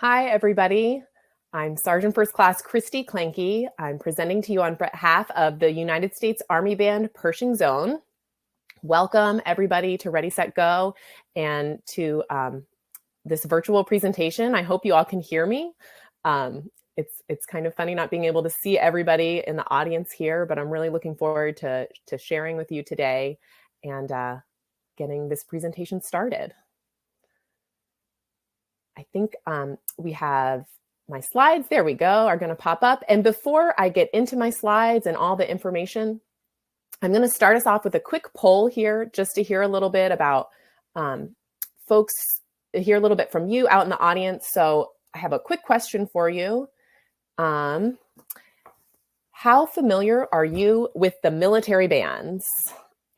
Hi, everybody. I'm Sergeant First Class Christy Klenke. I'm presenting to you on behalf of the United States Army Band Pershing Zone. Welcome, everybody, to Ready, Set, Go and to this virtual presentation. I hope you all can hear me. It's kind of funny not being able to see everybody in the audience here, but I'm really looking forward to sharing with you today and getting this presentation started. I think we have my slides. There we go, are going to pop up. And before I get into my slides and all the information, I'm going to start us off with a quick poll here just to hear a little bit about folks, hear a little bit from you out in the audience. So I have a quick question for you. How familiar are you with the military bands?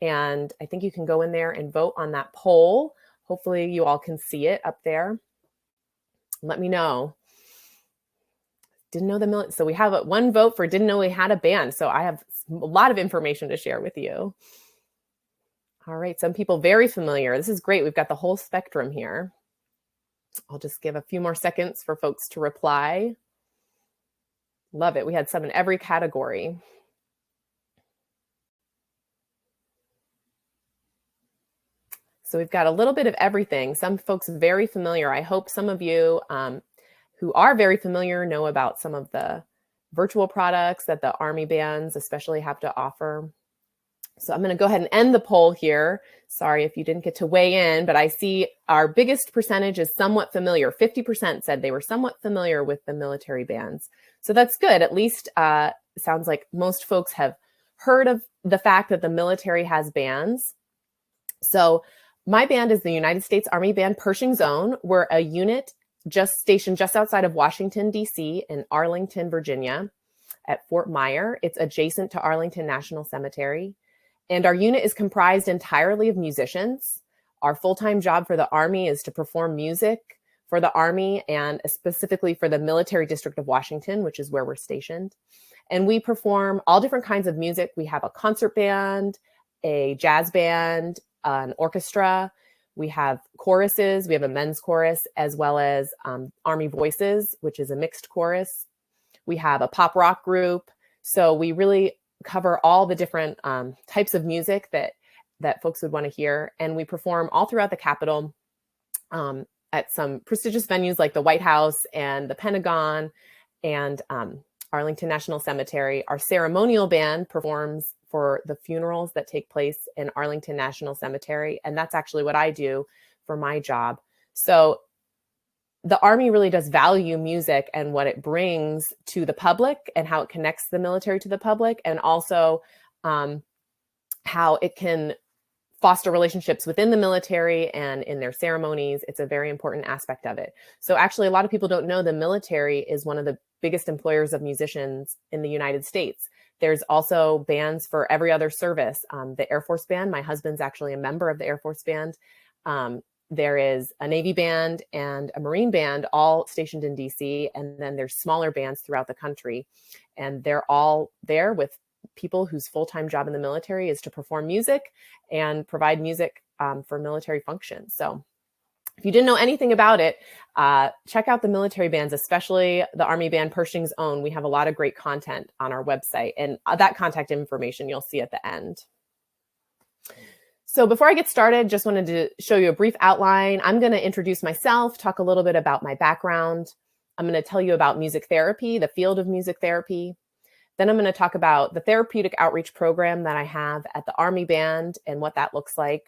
And I think you can go in there and vote on that poll. Hopefully you all can see it up there. Let me know. Didn't know the military. So we have one vote for didn't know we had a band. So I have a lot of information to share with you. All right, some people very familiar. This is great. We've got the whole spectrum here. I'll just give a few more seconds for folks to reply. Love it. We had some in every category. So we've got a little bit of everything. Some folks very familiar. I hope some of you who are very familiar know about some of the virtual products that the Army bands especially have to offer. So I'm going to go ahead and end the poll here. Sorry if you didn't get to weigh in, but I see our biggest percentage is somewhat familiar. 50% said they were somewhat familiar with the military bands. So that's good. At least it sounds like most folks have heard of the fact that the military has bands. So my band is the United States Army Band Pershing Zone. We're a unit stationed just outside of Washington, D.C. in Arlington, Virginia at Fort Myer. It's adjacent to Arlington National Cemetery. And our unit is comprised entirely of musicians. Our full-time job for the Army is to perform music for the Army and specifically for the Military District of Washington, which is where we're stationed. And we perform all different kinds of music. We have a concert band, a jazz band, an orchestra. We have choruses. We have a men's chorus as well as Army Voices, which is a mixed chorus. We have a pop rock group. So we really cover all the different types of music that folks would want to hear. And we perform all throughout the Capitol at some prestigious venues like the White House and the Pentagon and Arlington National Cemetery. Our ceremonial band performs for the funerals that take place in Arlington National Cemetery. And that's actually what I do for my job. So the Army really does value music and what it brings to the public and how it connects the military to the public, and also how it can foster relationships within the military and in their ceremonies. It's a very important aspect of it. So actually, a lot of people don't know the military is one of the biggest employers of musicians in the United States. There's also bands for every other service. The Air Force Band, my husband's actually a member of the Air Force Band. There is a Navy band and a Marine band, all stationed in DC. And then there's smaller bands throughout the country. And they're all there with people whose full-time job in the military is to perform music and provide music for military functions. So if you didn't know anything about it, check out the military bands, especially the Army Band Pershing's Own. We have a lot of great content on our website, and that contact information you'll see at the end. So before I get started, just wanted to show you a brief outline. I'm going to introduce myself, talk a little bit about my background. I'm going to tell you about music therapy, the field of music therapy. Then I'm going to talk about the therapeutic outreach program that I have at the Army Band and what that looks like.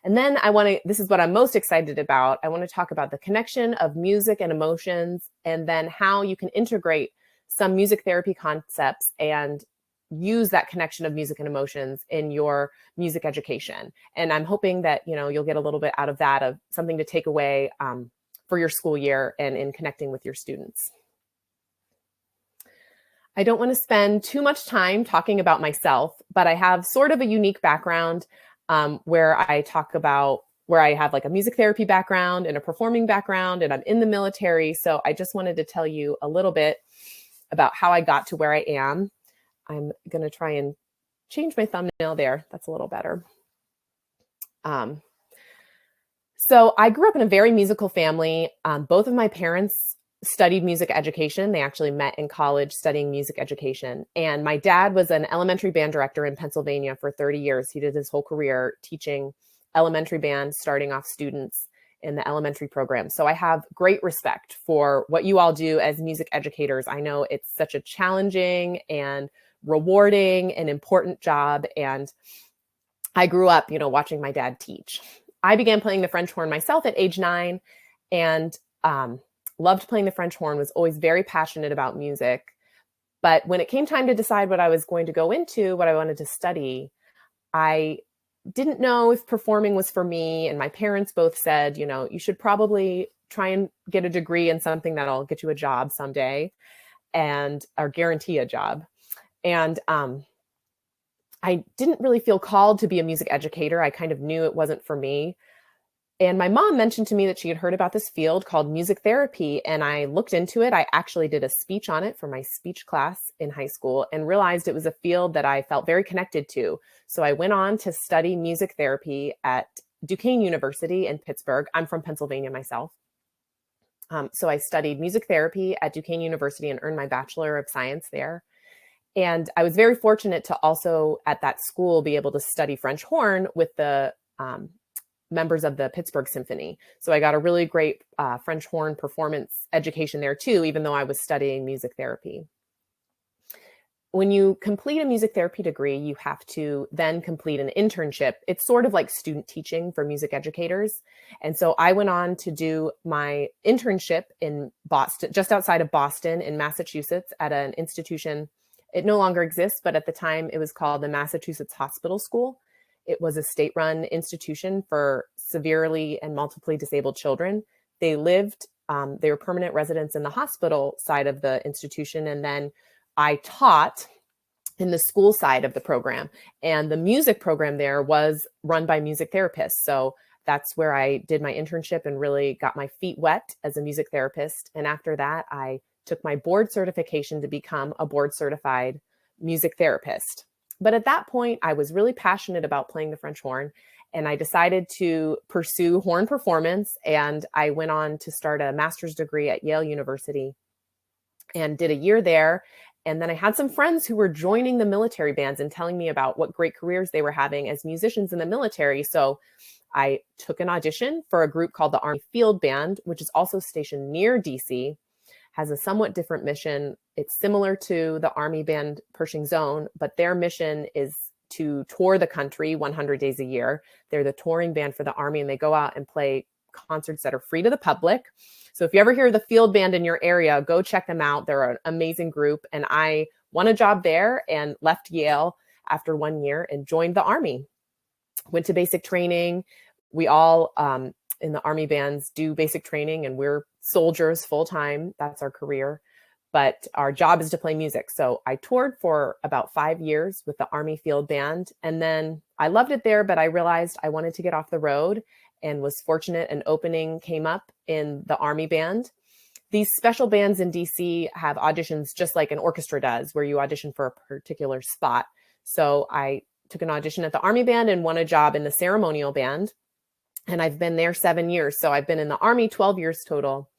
And then this is what I'm most excited about. I want to talk about the connection of music and emotions, and then how you can integrate some music therapy concepts and use that connection of music and emotions in your music education. And I'm hoping that, you'll get a little bit out of that, of something to take away for your school year and in connecting with your students. I don't want to spend too much time talking about myself, but I have sort of a unique background where I have like a music therapy background and a performing background, and I'm in the military. So I just wanted to tell you a little bit about how I got to where I am. I'm going to try and change my thumbnail there. That's a little better. So I grew up in a very musical family. Both of my parents studied music education. They actually met in college studying music education. And my dad was an elementary band director in Pennsylvania for 30 years. He did his whole career teaching elementary band, starting off students in the elementary program. So I have great respect for what you all do as music educators. I know it's such a challenging and rewarding and important job. And I grew up, watching my dad teach. I began playing the French horn myself at age 9 and loved playing the French horn, was always very passionate about music. But when it came time to decide what I was going to go into, what I wanted to study, I didn't know if performing was for me. And my parents both said, you should probably try and get a degree in something that'll get you a job someday or guarantee a job. And I didn't really feel called to be a music educator. I kind of knew it wasn't for me. And my mom mentioned to me that she had heard about this field called music therapy. And I looked into it. I actually did a speech on it for my speech class in high school and realized it was a field that I felt very connected to. So I went on to study music therapy at Duquesne University in Pittsburgh. I'm from Pennsylvania myself. So I studied music therapy at Duquesne University and earned my Bachelor of Science there. And I was very fortunate to also at that school be able to study French horn with the members of the Pittsburgh Symphony. So I got a really great French horn performance education there too, even though I was studying music therapy. When you complete a music therapy degree, you have to then complete an internship. It's sort of like student teaching for music educators. And so I went on to do my internship in Boston, just outside of Boston in Massachusetts at an institution. It no longer exists, but at the time it was called the Massachusetts Hospital School. It was a state-run institution for severely and multiply disabled children. They were permanent residents in the hospital side of the institution. And then I taught in the school side of the program. And the music program there was run by music therapists. So that's where I did my internship and really got my feet wet as a music therapist. And after that, I took my board certification to become a board certified music therapist. But at that point, I was really passionate about playing the French horn, and I decided to pursue horn performance. And I went on to start a master's degree at Yale University and did a year there. And then I had some friends who were joining the military bands and telling me about what great careers they were having as musicians in the military. So I took an audition for a group called the Army Field Band, which is also stationed near DC. Has a somewhat different mission. It's similar to the Army Band Pershing Zone, but their mission is to tour the country 100 days a year. They're the touring band for the Army, and they go out and play concerts that are free to the public. So if you ever hear the field band in your area, go check them out. They're an amazing group. And I won a job there and left Yale after 1 year and joined the Army. Went to basic training. We all in the Army bands do basic training, and we're soldiers full time. That's our career. But our job is to play music. So I toured for about 5 years with the Army Field Band. And then I loved it there, but I realized I wanted to get off the road and was fortunate an opening came up in the Army Band. These special bands in DC have auditions just like an orchestra does, where you audition for a particular spot. So I took an audition at the Army Band and won a job in the ceremonial band. And I've been there 7 years. So I've been in the Army 12 years total.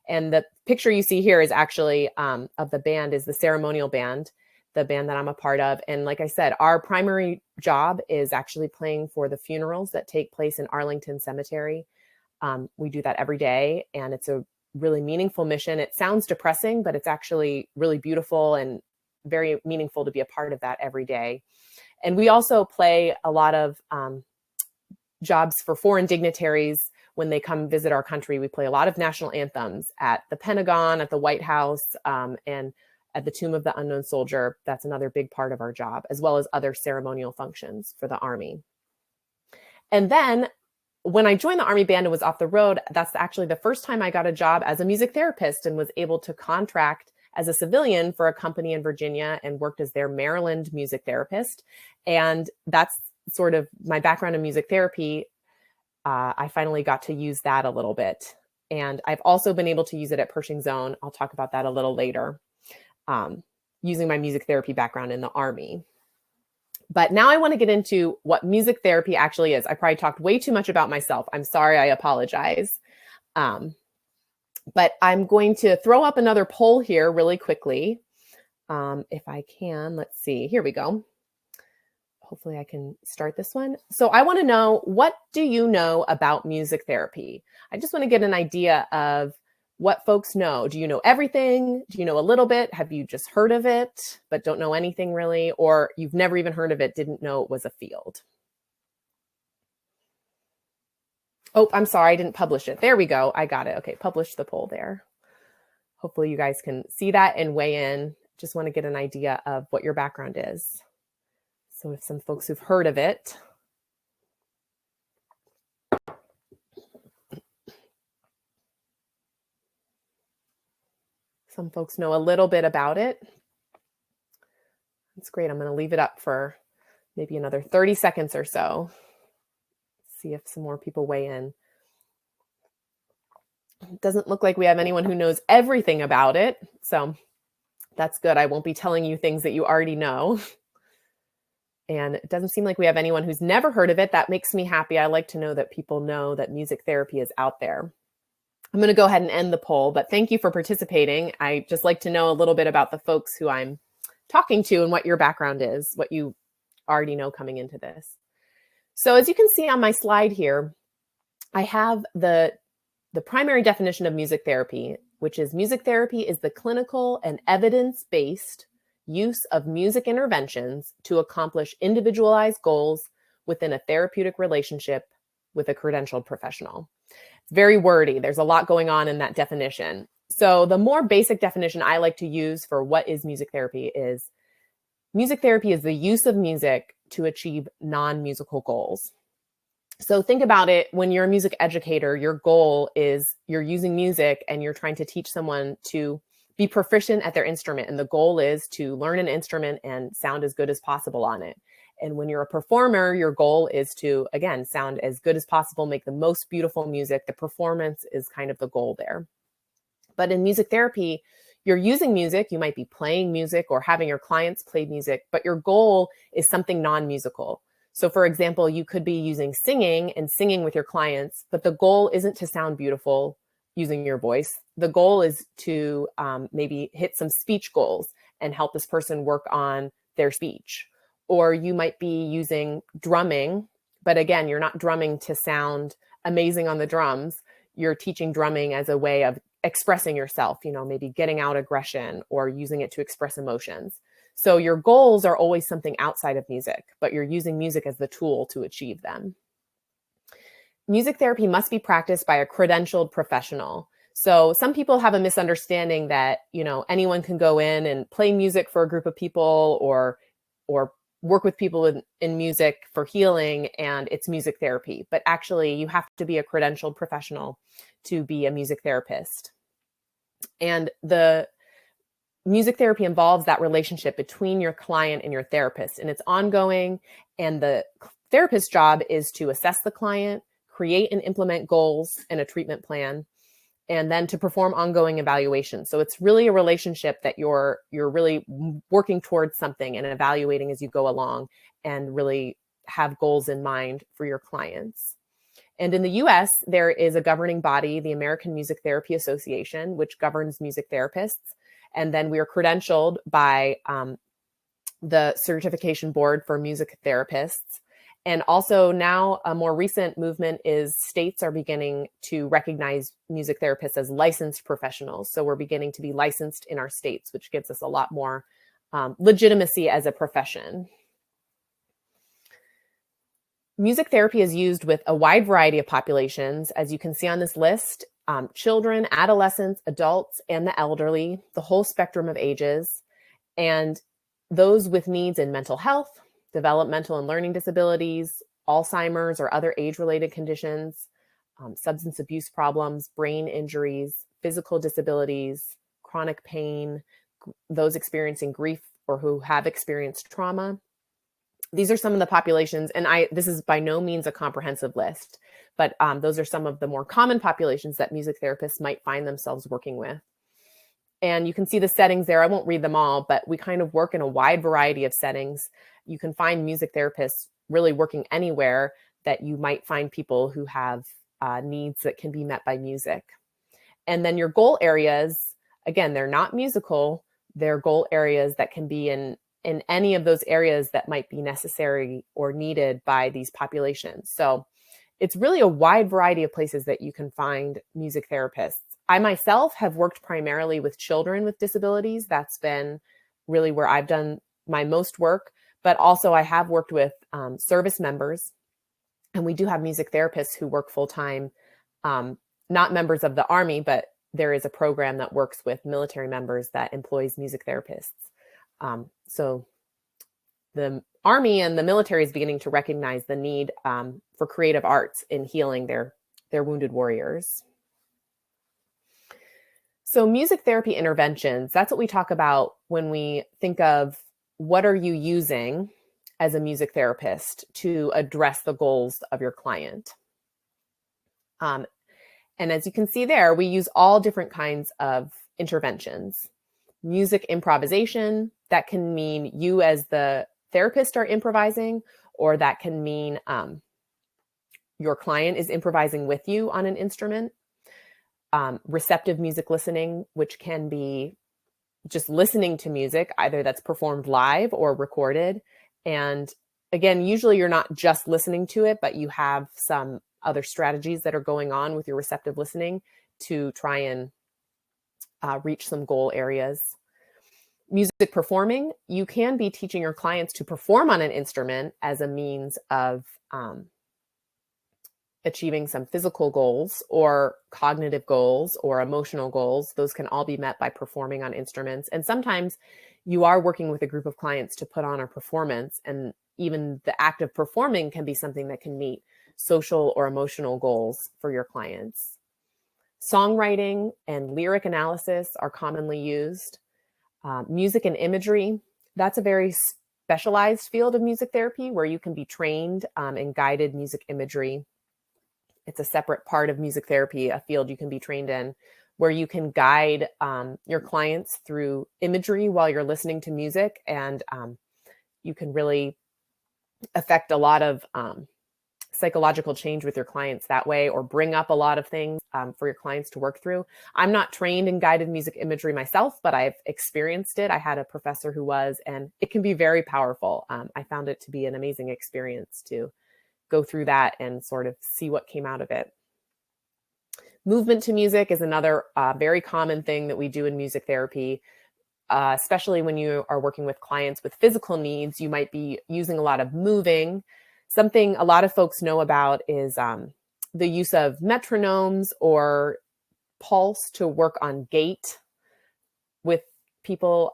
And the picture you see here is actually of the band is the ceremonial band, the band that I'm a part of. And like I said, our primary job is actually playing for the funerals that take place in Arlington Cemetery. We do that every day, and it's a really meaningful mission. It sounds depressing, but it's actually really beautiful and very meaningful to be a part of that every day. And we also play a lot of jobs for foreign dignitaries. When they come visit our country, we play a lot of national anthems at the Pentagon, at the White House, and at the Tomb of the Unknown Soldier. That's another big part of our job, as well as other ceremonial functions for the Army. And then when I joined the Army Band and was off the road, that's actually the first time I got a job as a music therapist and was able to contract as a civilian for a company in Virginia and worked as their Maryland music therapist. And that's sort of my background in music therapy. I finally got to use that a little bit. And I've also been able to use it at Pershing Zone. I'll talk about that a little later, using my music therapy background in the Army. But now I want to get into what music therapy actually is. I probably talked way too much about myself. I'm sorry, I apologize. But I'm going to throw up another poll here really quickly. If I can, let's see, here we go. Hopefully I can start this one. So I want to know, what do you know about music therapy? I just want to get an idea of what folks know. Do you know everything? Do you know a little bit? Have you just heard of it, but don't know anything really? Or you've never even heard of it, didn't know it was a field? Oh, I'm sorry, I didn't publish it. There we go. I got it. Okay, publish the poll there. Hopefully you guys can see that and weigh in. Just want to get an idea of what your background is. So if some folks who've heard of it. Some folks know a little bit about it. That's great. I'm going to leave it up for maybe another 30 seconds or so. See if some more people weigh in. It doesn't look like we have anyone who knows everything about it. So that's good. I won't be telling you things that you already know. And it doesn't seem like we have anyone who's never heard of it. That makes me happy. I like to know that people know that music therapy is out there. I'm going to go ahead and end the poll, but thank you for participating. I just like to know a little bit about the folks who I'm talking to and what your background is, what you already know coming into this. So as you can see on my slide here, I have the primary definition of music therapy, which is music therapy is the clinical and evidence-based use of music interventions to accomplish individualized goals within a therapeutic relationship with a credentialed professional. It's very wordy. There's a lot going on in that definition. So the more basic definition I like to use for what is music therapy is the use of music to achieve non-musical goals. So think about it, when you're a music educator, your goal is you're using music and you're trying to teach someone to be proficient at their instrument. And the goal is to learn an instrument and sound as good as possible on it. And when you're a performer, your goal is to, again, sound as good as possible, make the most beautiful music. The performance is kind of the goal there. But in music therapy, you're using music. You might be playing music or having your clients play music, but your goal is something non-musical. So for example, you could be using singing and singing with your clients, but the goal isn't to sound beautiful using your voice. The goal is to maybe hit some speech goals and help this person work on their speech. Or you might be using drumming, but again, you're not drumming to sound amazing on the drums. You're teaching drumming as a way of expressing yourself, maybe getting out aggression or using it to express emotions. So your goals are always something outside of music, but you're using music as the tool to achieve them. Music therapy must be practiced by a credentialed professional. So some people have a misunderstanding that, anyone can go in and play music for a group of people or work with people in music for healing, and it's music therapy. But actually, you have to be a credentialed professional to be a music therapist. And the music therapy involves that relationship between your client and your therapist, and it's ongoing. And the therapist's job is to assess the client, create and implement goals and a treatment plan, and then to perform ongoing evaluation. So it's really a relationship that you're really working towards something and evaluating as you go along, and really have goals in mind for your clients. And in the US, there is a governing body, the American Music Therapy Association, which governs music therapists. And then we are credentialed by the Certification Board for Music Therapists. And also now a more recent movement is states are beginning to recognize music therapists as licensed professionals. So we're beginning to be licensed in our states, which gives us a lot more legitimacy as a profession. Music therapy is used with a wide variety of populations, as you can see on this list: children, adolescents, adults, and the elderly, the whole spectrum of ages, and those with needs in mental health, developmental and learning disabilities, Alzheimer's or other age-related conditions, substance abuse problems, brain injuries, physical disabilities, chronic pain, those experiencing grief or who have experienced trauma. These are some of the populations, and this is by no means a comprehensive list, but those are some of the more common populations that music therapists might find themselves working with. And you can see the settings there. I won't read them all, but we kind of work in a wide variety of settings. You can find music therapists really working anywhere that you might find people who have needs that can be met by music. And then your goal areas, again, they're not musical. They're goal areas that can be in any of those areas that might be necessary or needed by these populations. So it's really a wide variety of places that you can find music therapists. I myself have worked primarily with children with disabilities. That's been really where I've done my most work, but also I have worked with service members, and we do have music therapists who work full-time, not members of the Army, but there is a program that works with military members that employs music therapists. So the Army and the military is beginning to recognize the need for creative arts in healing their wounded warriors. So music therapy interventions, that's what we talk about when we think of what are you using as a music therapist to address the goals of your client. And as you can see there, we use all different kinds of interventions. Music improvisation, that can mean you as the therapist are improvising, or that can mean your client is improvising with you on an instrument. Receptive music listening, which can be just listening to music, either that's performed live or recorded. And again, usually you're not just listening to it, but you have some other strategies that are going on with your receptive listening to try and reach some goal areas. Music performing, you can be teaching your clients to perform on an instrument as a means of achieving some physical goals or cognitive goals or emotional goals. Those can all be met by performing on instruments. And sometimes you are working with a group of clients to put on a performance, and even the act of performing can be something that can meet social or emotional goals for your clients. Songwriting and lyric analysis are commonly used. Music and imagery, that's a very specialized field of music therapy where you can be trained in guided music imagery. It's a separate part of music therapy, a field you can be trained in, where you can guide your clients through imagery while you're listening to music, and you can really affect a lot of psychological change with your clients that way, or bring up a lot of things for your clients to work through. I'm not trained in guided music imagery myself, but I've experienced it. I had a professor who was, and it can be very powerful. I found it to be an amazing experience to go through that and sort of see what came out of it. Movement to music is another very common thing that we do in music therapy, especially when you are working with clients with physical needs. You might be using a lot of moving. Something a lot of folks know about is the use of metronomes or pulse to work on gait with people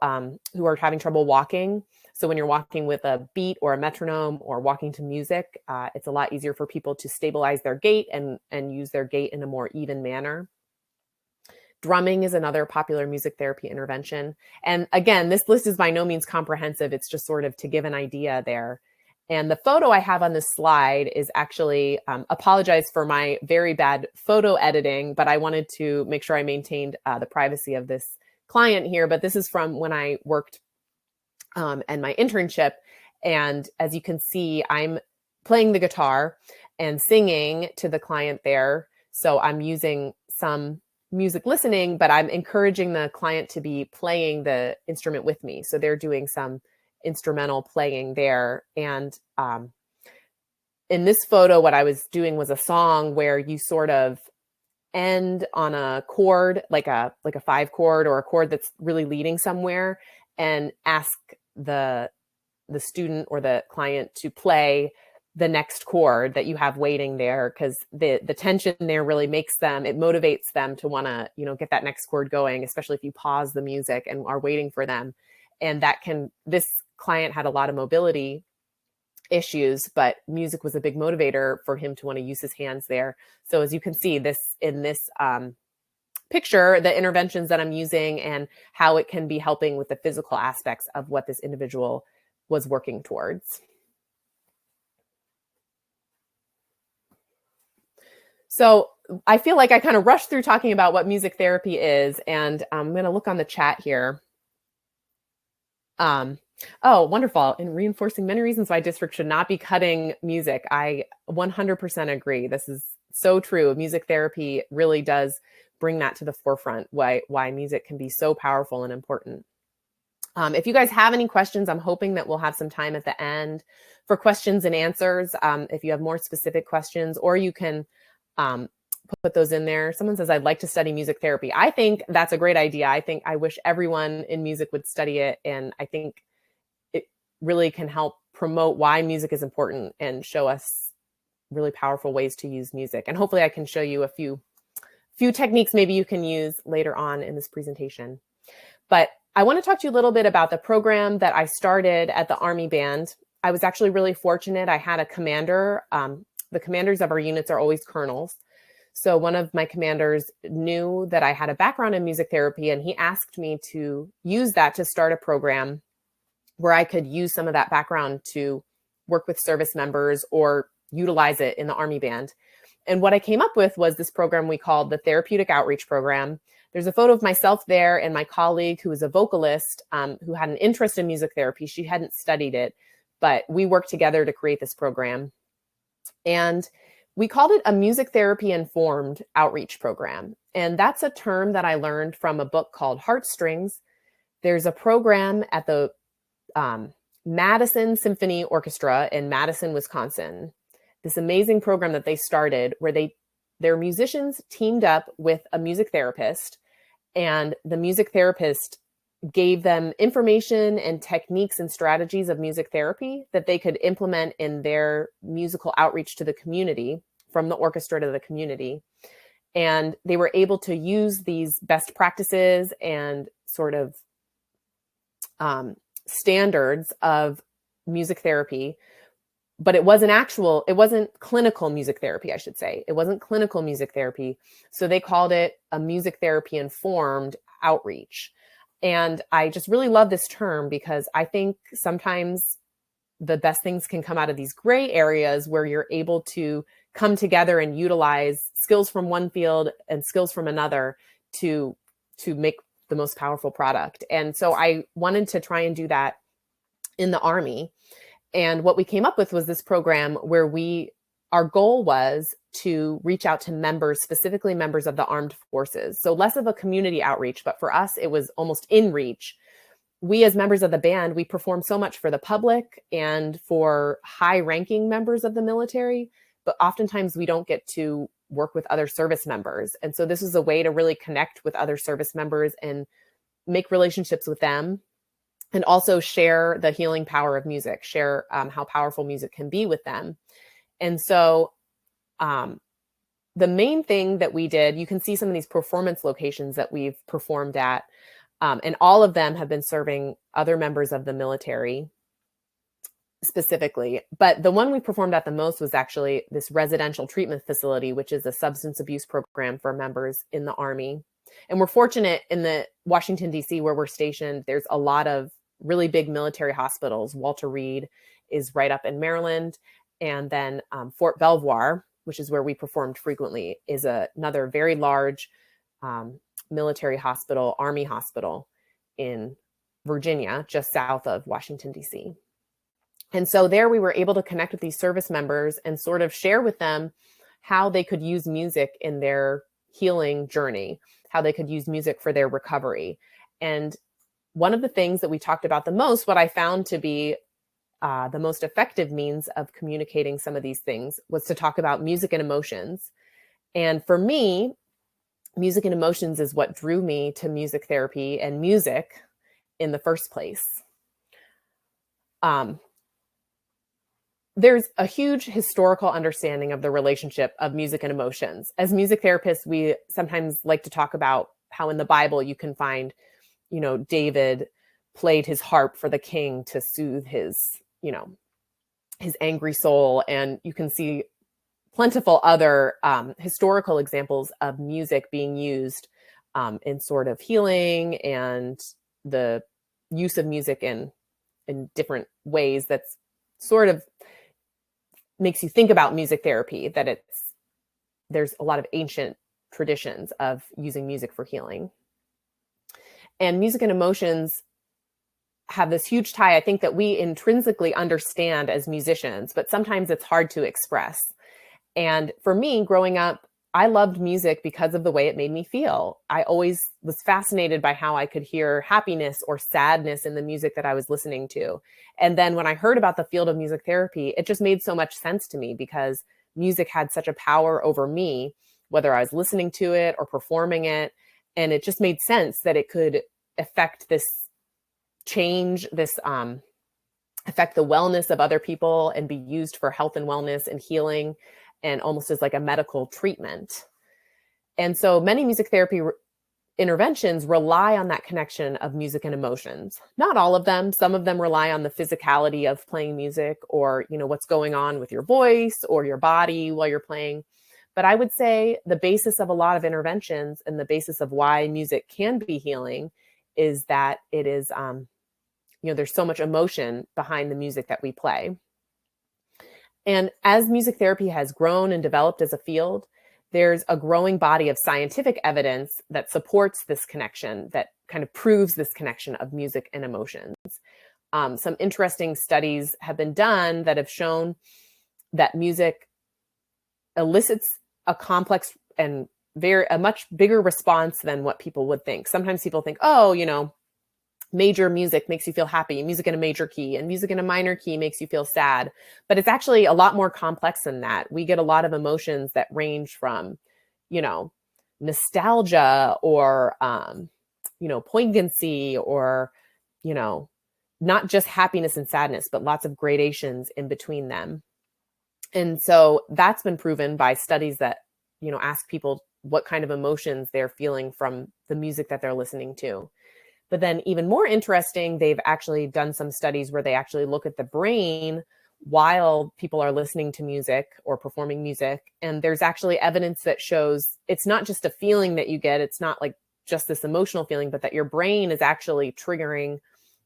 who are having trouble walking. So when you're walking with a beat or a metronome or walking to music, it's a lot easier for people to stabilize their gait and use their gait in a more even manner. Drumming is another popular music therapy intervention. And again, this list is by no means comprehensive. It's just sort of to give an idea there. And the photo I have on this slide is actually, apologize for my very bad photo editing, but I wanted to make sure I maintained the privacy of this client here. But this is from when I worked and my internship. And as you can see, I'm playing the guitar and singing to the client there. So I'm using some music listening, but I'm encouraging the client to be playing the instrument with me. So they're doing some instrumental playing there. And in this photo, what I was doing was a song where you sort of end on a chord, like a 5 chord or a chord that's really leading somewhere, and ask the student or the client to play the next chord that you have waiting there, because the tension there really motivates them to want to, get that next chord going, especially if you pause the music and are waiting for them. And this client had a lot of mobility issues, but music was a big motivator for him to want to use his hands there. So as you can see in this picture, the interventions that I'm using and how it can be helping with the physical aspects of what this individual was working towards. So I feel like I kind of rushed through talking about what music therapy is, and I'm going to look on the chat here. Oh, wonderful. And reinforcing many reasons why districts should not be cutting music. I 100% agree. This is so true. Music therapy really does bring that to the forefront, why music can be so powerful and important. If you guys have any questions, I'm hoping that we'll have some time at the end for questions and answers. If you have more specific questions, or you can put those in there. Someone says, I'd like to study music therapy. I think that's a great idea. I wish everyone in music would study it. And I think it really can help promote why music is important and show us really powerful ways to use music. And hopefully I can show you a few techniques maybe you can use later on in this presentation. But I want to talk to you a little bit about the program that I started at the Army Band. I was actually really fortunate. I had a commander. The commanders of our units are always colonels. So one of my commanders knew that I had a background in music therapy, and he asked me to use that to start a program where I could use some of that background to work with service members or utilize it in the Army Band. And what I came up with was this program we called the Therapeutic Outreach Program. There's a photo of myself there and my colleague who is a vocalist who had an interest in music therapy. She hadn't studied it, but we worked together to create this program. And we called it a music therapy informed outreach program. And that's a term that I learned from a book called Heartstrings. There's a program at the Madison Symphony Orchestra in Madison, Wisconsin. This amazing program that they started where their musicians teamed up with a music therapist, and the music therapist gave them information and techniques and strategies of music therapy that they could implement in their musical outreach to the community, from the orchestra to the community. And they were able to use these best practices and sort of standards of music therapy, but it wasn't clinical music therapy, I should say. It wasn't clinical music therapy. So they called it a music therapy informed outreach. And I just really love this term because I think sometimes the best things can come out of these gray areas where you're able to come together and utilize skills from one field and skills from another to make the most powerful product. And so I wanted to try and do that in the Army. And what we came up with was this program where our goal was to reach out to members, specifically members of the armed forces. So less of a community outreach, but for us, it was almost in reach. We as members of the band, we perform so much for the public and for high-ranking members of the military, but oftentimes we don't get to work with other service members. And so this is a way to really connect with other service members and make relationships with them, and also share the healing power of music, share how powerful music can be with them. And so the main thing that we did, you can see some of these performance locations that we've performed at, and all of them have been serving other members of the military specifically. But the one we performed at the most was actually this residential treatment facility, which is a substance abuse program for members in the Army. And we're fortunate in the Washington, D.C., where we're stationed, there's a lot of really big military hospitals. Walter Reed is right up in Maryland. And then Fort Belvoir, which is where we performed frequently, is another very large military hospital, Army hospital in Virginia, just south of Washington, D.C. And so there we were able to connect with these service members and sort of share with them how they could use music in their healing journey, how they could use music for their recovery. And one of the things that we talked about the most, what I found to be the most effective means of communicating some of these things, was to talk about music and emotions. And for me, music and emotions is what drew me to music therapy and music in the first place. There's a huge historical understanding of the relationship of music and emotions. As music therapists, we sometimes like to talk about how in the Bible you can find, David played his harp for the king to soothe his angry soul. And you can see plentiful other historical examples of music being used in sort of healing and the use of music in different ways that's sort of makes you think about music therapy, that there's a lot of ancient traditions of using music for healing. And music and emotions have this huge tie, I think, that we intrinsically understand as musicians, but sometimes it's hard to express. And for me, growing up, I loved music because of the way it made me feel. I always was fascinated by how I could hear happiness or sadness in the music that I was listening to. And then when I heard about the field of music therapy, it just made so much sense to me because music had such a power over me, whether I was listening to it or performing it. And it just made sense that it could affect this change, this affect the wellness of other people and be used for health and wellness and healing, and almost as like a medical treatment. And so many music therapy interventions rely on that connection of music and emotions. Not all of them. Some of them rely on the physicality of playing music, or, you know, what's going on with your voice or your body while you're playing. But I would say the basis of a lot of interventions and the basis of why music can be healing is that it is, there's so much emotion behind the music that we play. And as music therapy has grown and developed as a field, there's a growing body of scientific evidence that supports this connection, that kind of proves this connection of music and emotions. Some interesting studies have been done that have shown that music elicits a complex and a much bigger response than what people would think. Sometimes people think, major music makes you feel happy, music in a major key, and music in a minor key makes you feel sad. But it's actually a lot more complex than that. We get a lot of emotions that range from, nostalgia or, poignancy, or, not just happiness and sadness, but lots of gradations in between them. And so that's been proven by studies that, ask people what kind of emotions they're feeling from the music that they're listening to. But then even more interesting, they've actually done some studies where they actually look at the brain while people are listening to music or performing music. And there's actually evidence that shows it's not just a feeling that you get. It's not like just this emotional feeling, but that your brain is actually triggering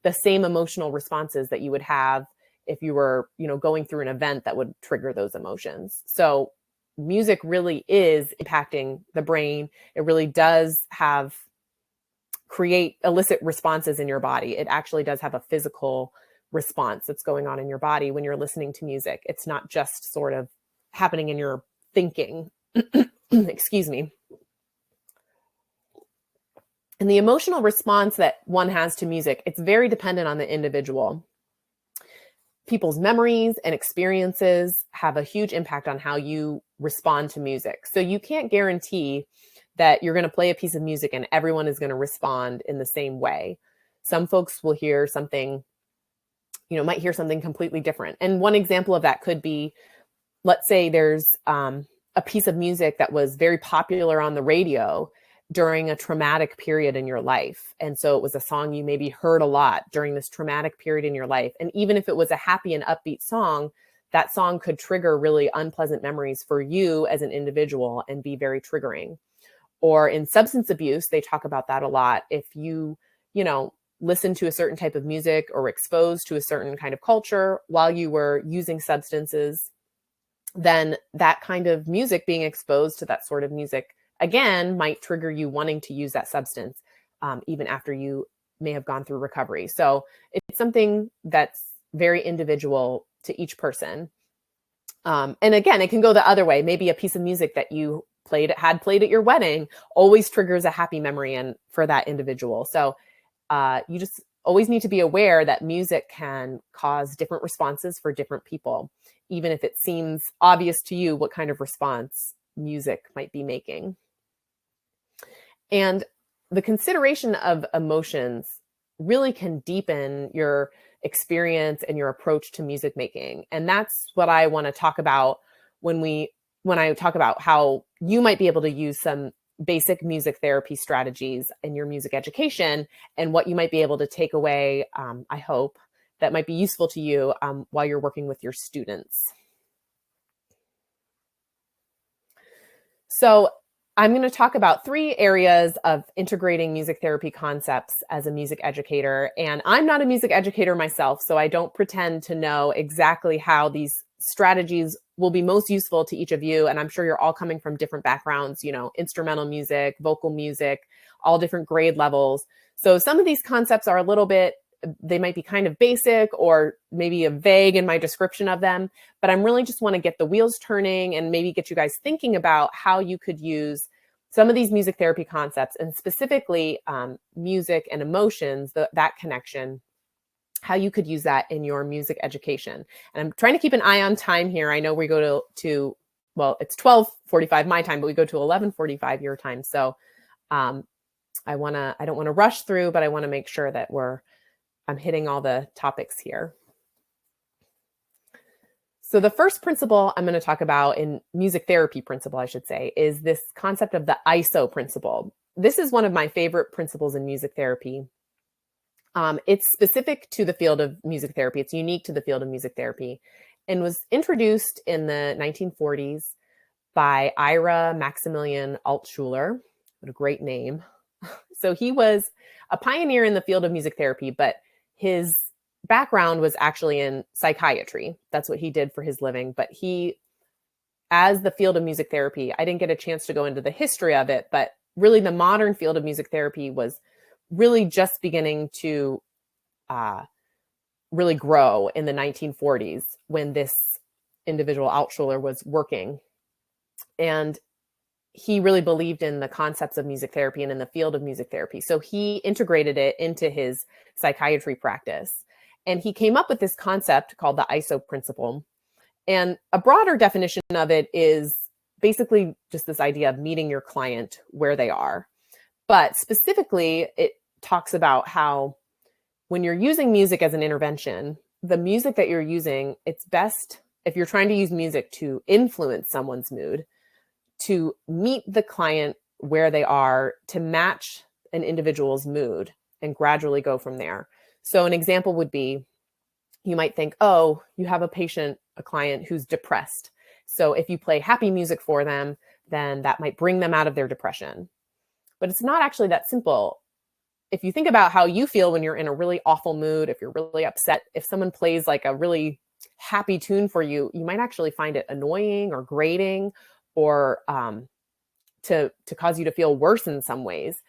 the same emotional responses that you would have if you were, going through an event that would trigger those emotions. So music really is impacting the brain. It really does create illicit responses in your body. It actually does have a physical response that's going on in your body when you're listening to music. It's not just sort of happening in your thinking. Excuse me. And the emotional response that one has to music, it's very dependent on the individual. People's memories and experiences have a huge impact on how you respond to music. So you can't guarantee that you're going to play a piece of music and everyone is going to respond in the same way. Some folks will hear something, might hear something completely different. And one example of that could be, let's say there's a piece of music that was very popular on the radio during a traumatic period in your life. And so it was a song you maybe heard a lot during this traumatic period in your life. And even if it was a happy and upbeat song, that song could trigger really unpleasant memories for you as an individual and be very triggering. Or in substance abuse, they talk about that a lot. If you, listen to a certain type of music or exposed to a certain kind of culture while you were using substances, then that kind of music, being exposed to that sort of music, again, might trigger you wanting to use that substance, even after you may have gone through recovery. So it's something that's very individual to each person. And again, it can go the other way. Maybe a piece of music that you had played at your wedding always triggers a happy memory and for that individual. So you just always need to be aware that music can cause different responses for different people, even if it seems obvious to you what kind of response music might be making. And the consideration of emotions really can deepen your experience and your approach to music making. And that's what I want to talk about when I talk about how you might be able to use some basic music therapy strategies in your music education, and what you might be able to take away, I hope, that might be useful to you while you're working with your students. So I'm going to talk about 3 areas of integrating music therapy concepts as a music educator. And I'm not a music educator myself, so I don't pretend to know exactly how these strategies will be most useful to each of you. And I'm sure you're all coming from different backgrounds, instrumental music, vocal music, all different grade levels. So some of these concepts are a little bit they might be kind of basic or maybe a vague in my description of them, but I'm really just want to get the wheels turning and maybe get you guys thinking about how you could use some of these music therapy concepts, and specifically music and emotions, that connection, how you could use that in your music education. And I'm trying to keep an eye on time here. I know we go to well, it's 12:45 my time, but we go to 11:45 your time. So I don't want to rush through, but I want to make sure that I'm hitting all the topics here. So the first principle I'm going to talk about, in music therapy principle, I should say, is this concept of the ISO principle. This is one of my favorite principles in music therapy. It's specific to the field of music therapy. It's unique to the field of music therapy, and was introduced in the 1940s by Ira Maximilian Altschuler. What a great name. So he was a pioneer in the field of music therapy, but his background was actually in psychiatry. That's what he did for his living. But as the field of music therapy, I didn't get a chance to go into the history of it, but really the modern field of music therapy was really just beginning to really grow in the 1940s when this individual Altschuler was working. And he really believed in the concepts of music therapy and in the field of music therapy. So he integrated it into his psychiatry practice. And he came up with this concept called the ISO principle. And a broader definition of it is basically just this idea of meeting your client where they are. But specifically, it talks about how when you're using music as an intervention, the music that you're using, it's best if you're trying to use music to influence someone's mood, to meet the client where they are, to match an individual's mood and gradually go from there. So an example would be, you might think, oh, you have a client who's depressed. So if you play happy music for them, then that might bring them out of their depression. But it's not actually that simple. If you think about how you feel when you're in a really awful mood, if you're really upset, if someone plays like a really happy tune for you, you might actually find it annoying or grating, or to cause you to feel worse in some ways.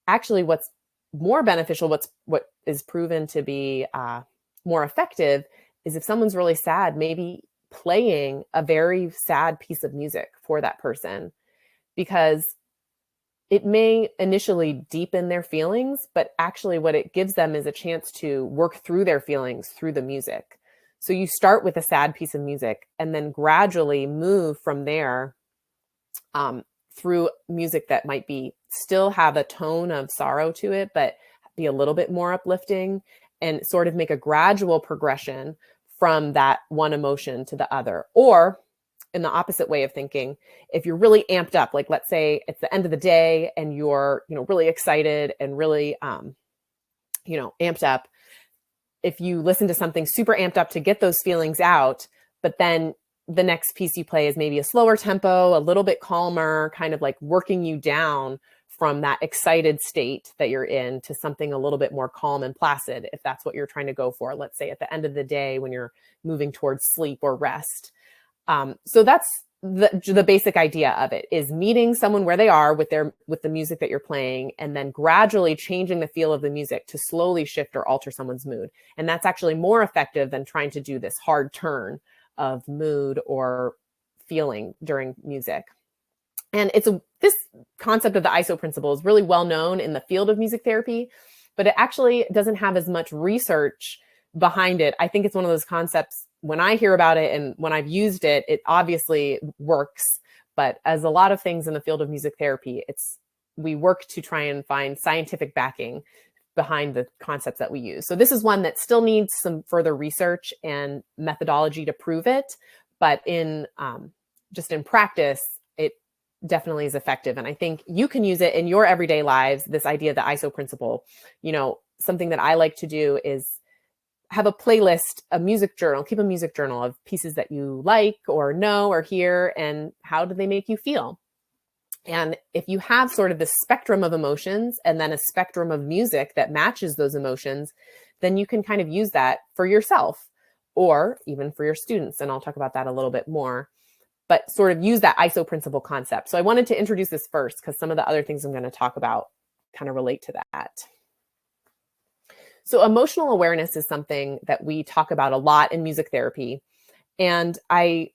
Actually, what's more beneficial, what is proven to be more effective, is if someone's really sad, maybe playing a very sad piece of music for that person, because it may initially deepen their feelings, but actually what it gives them is a chance to work through their feelings through the music. So you start with a sad piece of music and then gradually move from there through music that might still have a tone of sorrow to it, but be a little bit more uplifting, and sort of make a gradual progression from that one emotion to the other. Or in the opposite way of thinking, if you're really amped up, like let's say it's the end of the day and you're, really excited and really, amped up. If you listen to something super amped up to get those feelings out, but then the next piece you play is maybe a slower tempo, a little bit calmer, kind of like working you down from that excited state that you're in to something a little bit more calm and placid, if that's what you're trying to go for, let's say at the end of the day when you're moving towards sleep or rest. So that's the basic idea of it, is meeting someone where they are with the music that you're playing, and then gradually changing the feel of the music to slowly shift or alter someone's mood. And that's actually more effective than trying to do this hard turn of mood or feeling during music. And this concept of the ISO principle is really well known in the field of music therapy, but it actually doesn't have as much research behind it. I think it's one of those concepts, when I hear about it and when I've used it, it obviously works. But as a lot of things in the field of music therapy, we work to try and find scientific backing behind the concepts that we use. So this is one that still needs some further research and methodology to prove it. But just in practice, it definitely is effective. And I think you can use it in your everyday lives, this idea of the ISO principle. Something that I like to do is have a playlist, a music journal, keep a music journal of pieces that you like or know or hear, and how do they make you feel? And if you have sort of this spectrum of emotions and then a spectrum of music that matches those emotions, then you can kind of use that for yourself or even for your students. And I'll talk about that a little bit more, but sort of use that ISO principle concept. So I wanted to introduce this first because some of the other things I'm going to talk about kind of relate to that. So emotional awareness is something that we talk about a lot in music therapy. And I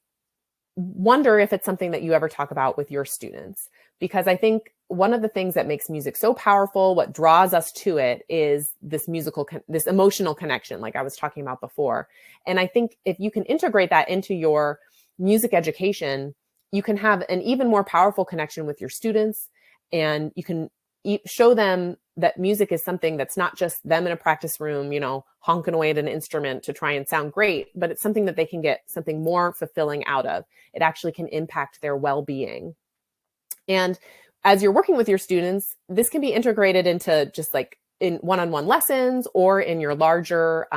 wonder if it's something that you ever talk about with your students, because I think one of the things that makes music so powerful, what draws us to it, is this this emotional connection, like I was talking about before. And I think if you can integrate that into your music education, you can have an even more powerful connection with your students, and you can show them that music is something that's not just them in a practice room, honking away at an instrument to try and sound great, but it's something that they can get something more fulfilling out of. It actually can impact their well-being. And as you're working with your students, this can be integrated into just like in one-on-one lessons or in your larger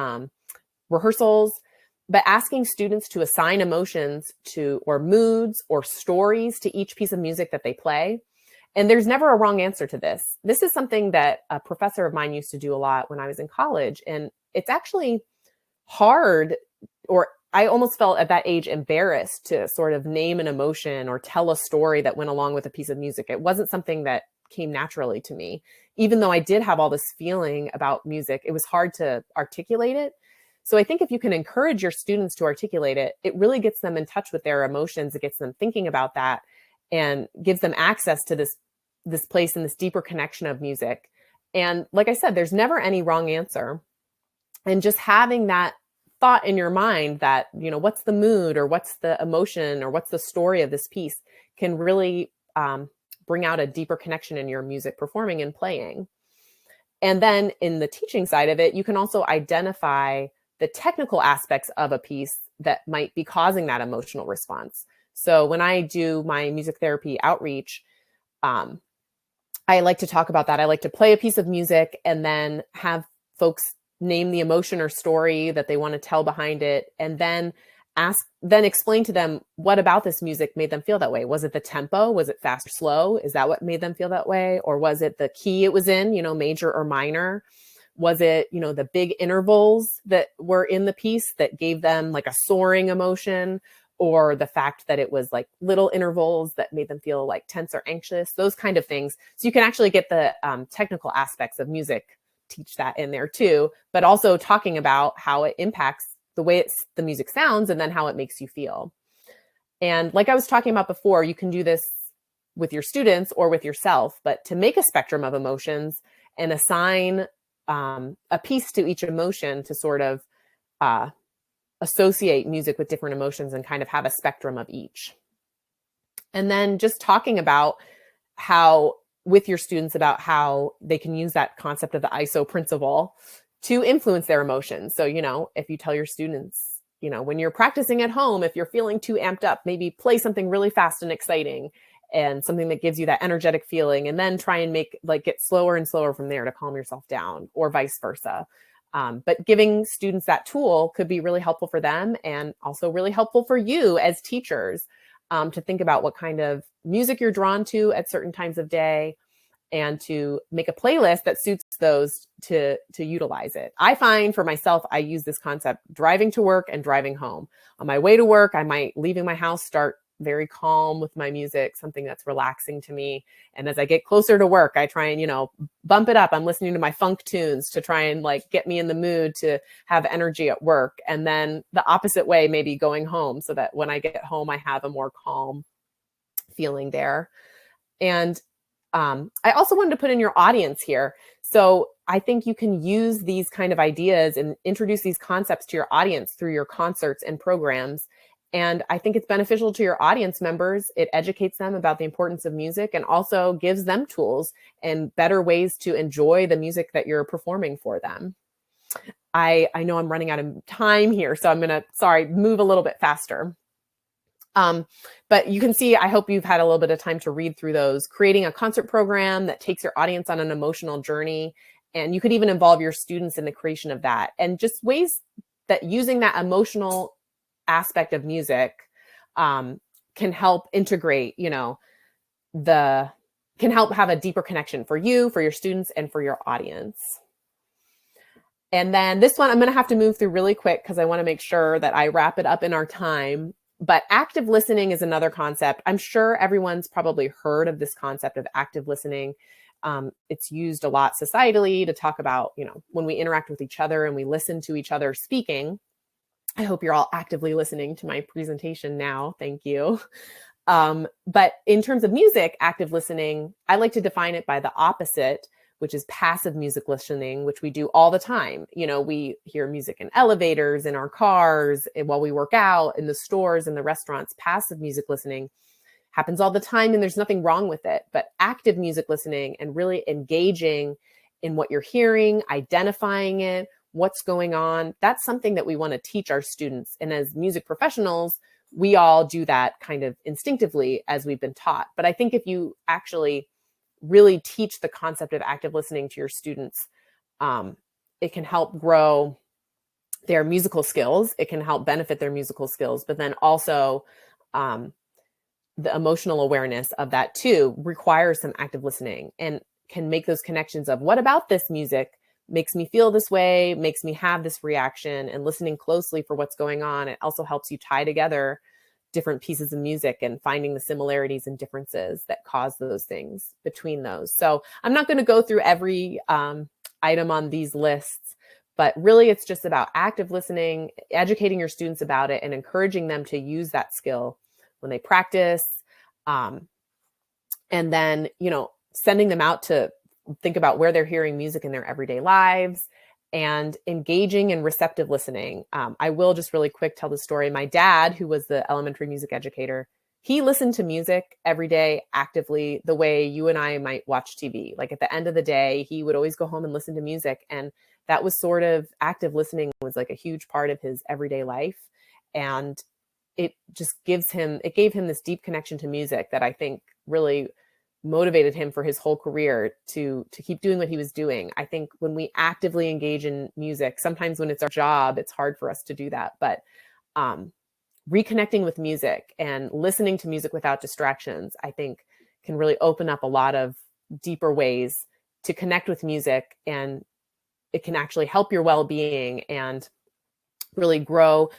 rehearsals, but asking students to assign emotions to, or moods or stories to each piece of music that they play. And there's never a wrong answer to this. This is something that a professor of mine used to do a lot when I was in college. And it's actually hard, or I almost felt at that age embarrassed to sort of name an emotion or tell a story that went along with a piece of music. It wasn't something that came naturally to me. Even though I did have all this feeling about music, it was hard to articulate it. So I think if you can encourage your students to articulate it, it really gets them in touch with their emotions. It gets them thinking about that and gives them access to this place and this deeper connection of music. And like I said, there's never any wrong answer. And just having that thought in your mind that, what's the mood or what's the emotion or what's the story of this piece can really bring out a deeper connection in your music performing and playing. And then in the teaching side of it, you can also identify the technical aspects of a piece that might be causing that emotional response. So when I do my music therapy outreach, I like to talk about that. I like to play a piece of music and then have folks name the emotion or story that they want to tell behind it, and then explain to them what about this music made them feel that way. Was it the tempo? Was it fast or slow? Is that what made them feel that way? Or was it the key it was in, major or minor? Was it, the big intervals that were in the piece that gave them like a soaring emotion, or the fact that it was like little intervals that made them feel like tense or anxious, those kind of things. So you can actually get the technical aspects of music, teach that in there too, but also talking about how it impacts the way the music sounds and then how it makes you feel. And like I was talking about before, you can do this with your students or with yourself, but to make a spectrum of emotions and assign a piece to each emotion to sort of associate music with different emotions and kind of have a spectrum of each. And then just talking about how with your students about how they can use that concept of the ISO principle to influence their emotions. So, if you tell your students, when you're practicing at home, if you're feeling too amped up, maybe play something really fast and exciting and something that gives you that energetic feeling, and then try and get slower and slower from there to calm yourself down, or vice versa. But giving students that tool could be really helpful for them, and also really helpful for you as teachers to think about what kind of music you're drawn to at certain times of day, and to make a playlist that suits those to utilize it. I find for myself, I use this concept driving to work and driving home. On my way to work, I might, leaving my house, start very calm with my music, something that's relaxing to me. And as I get closer to work, I try and, bump it up. I'm listening to my funk tunes to try and get me in the mood to have energy at work. And then the opposite way, maybe going home, so that when I get home, I have a more calm feeling there. And I also wanted to put in your audience here. So I think you can use these kind of ideas and introduce these concepts to your audience through your concerts and programs. And I think it's beneficial to your audience members. It educates them about the importance of music and also gives them tools and better ways to enjoy the music that you're performing for them. I know I'm running out of time here, so I'm going to, move a little bit faster. But you can see, I hope you've had a little bit of time to read through those. Creating a concert program that takes your audience on an emotional journey. And you could even involve your students in the creation of that. And just ways that using that emotional aspect of music can help integrate, can help have a deeper connection for you, for your students, and for your audience. And then this one, I'm going to have to move through really quick because I want to make sure that I wrap it up in our time. But active listening is another concept. I'm sure everyone's probably heard of this concept of active listening. It's used a lot societally to talk about, when we interact with each other and we listen to each other speaking. I hope you're all actively listening to my presentation now. Thank you. But in terms of music, active listening, I like to define it by the opposite, which is passive music listening, which we do all the time. We hear music in elevators, in our cars, while we work out, in the stores, in the restaurants. Passive music listening happens all the time, and there's nothing wrong with it. But active music listening and really engaging in what you're hearing, identifying it, what's going on, that's something that we want to teach our students. And as music professionals, we all do that kind of instinctively as we've been taught. But I think if you actually really teach the concept of active listening to your students, it can help grow their musical skills. It can help benefit their musical skills, but then also the emotional awareness of that too requires some active listening and can make those connections of what about this music makes me feel this way, makes me have this reaction, and listening closely for what's going on. It also helps you tie together different pieces of music and finding the similarities and differences that cause those things between those. So I'm not going to go through every item on these lists, but really it's just about active listening, educating your students about it, and encouraging them to use that skill when they practice. And then, sending them out to think about where they're hearing music in their everyday lives, and engaging in receptive listening. I will just really quick tell the story. My dad, who was the elementary music educator, he listened to music every day actively the way you and I might watch TV. Like at the end of the day, he would always go home and listen to music. And that was sort of active listening was like a huge part of his everyday life. And it just gave him this deep connection to music that I think really motivated him for his whole career to keep doing what he was doing. I think when we actively engage in music, sometimes when it's our job, it's hard for us to do that. But reconnecting with music and listening to music without distractions, I think can really open up a lot of deeper ways to connect with music, and it can actually help your well-being and really grow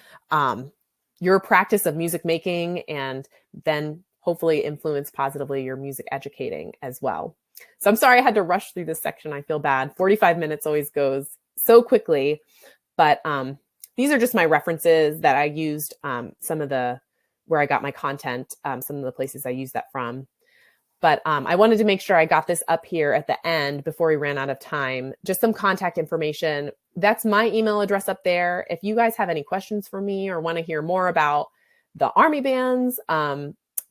your practice of music making, and then hopefully influence positively your music educating as well. So I'm sorry I had to rush through this section. I feel bad. 45 minutes always goes so quickly, but these are just my references that I used, where I got my content, some of the places I used that from. But I wanted to make sure I got this up here at the end before we ran out of time. Just some contact information. That's my email address up there. If you guys have any questions for me or want to hear more about the Army bands,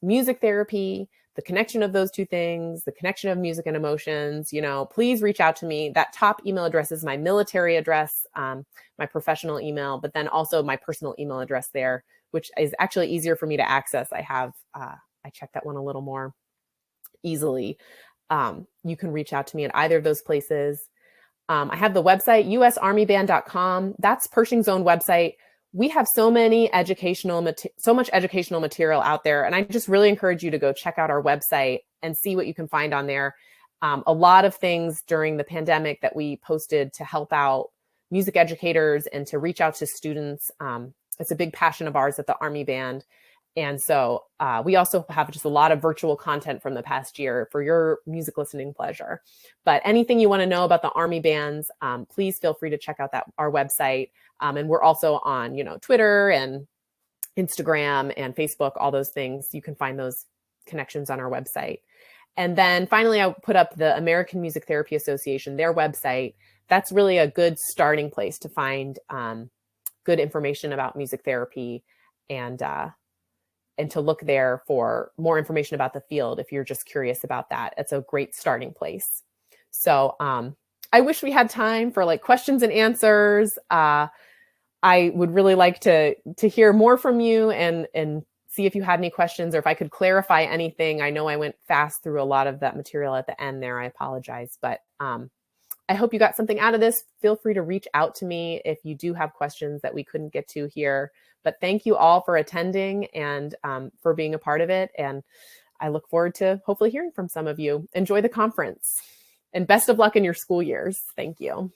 music therapy, the connection of those two things, the connection of music and emotions, please reach out to me. That top email address is my military address, my professional email, but then also my personal email address there, which is actually easier for me to access. I check that one a little more easily. You can reach out to me at either of those places. I have the website, usarmyband.com. That's Pershing's own website. We have so much educational material out there. And I just really encourage you to go check out our website and see what you can find on there. A lot of things during the pandemic that we posted to help out music educators and to reach out to students. It's a big passion of ours at the Army Band. And so we also have just a lot of virtual content from the past year for your music listening pleasure. But anything you want to know about the Army bands, please feel free to check out our website. And we're also on, Twitter and Instagram and Facebook, all those things. You can find those connections on our website. And then finally, I put up the American Music Therapy Association, their website. That's really a good starting place to find good information about music therapy and to look there for more information about the field if you're just curious about that. It's a great starting place. So I wish we had time for questions and answers. I would really like to hear more from you and see if you had any questions or if I could clarify anything. I know I went fast through a lot of that material at the end there. I apologize, but I hope you got something out of this. Feel free to reach out to me if you do have questions that we couldn't get to here. But thank you all for attending and for being a part of it. And I look forward to hopefully hearing from some of you. Enjoy the conference and best of luck in your school years. Thank you.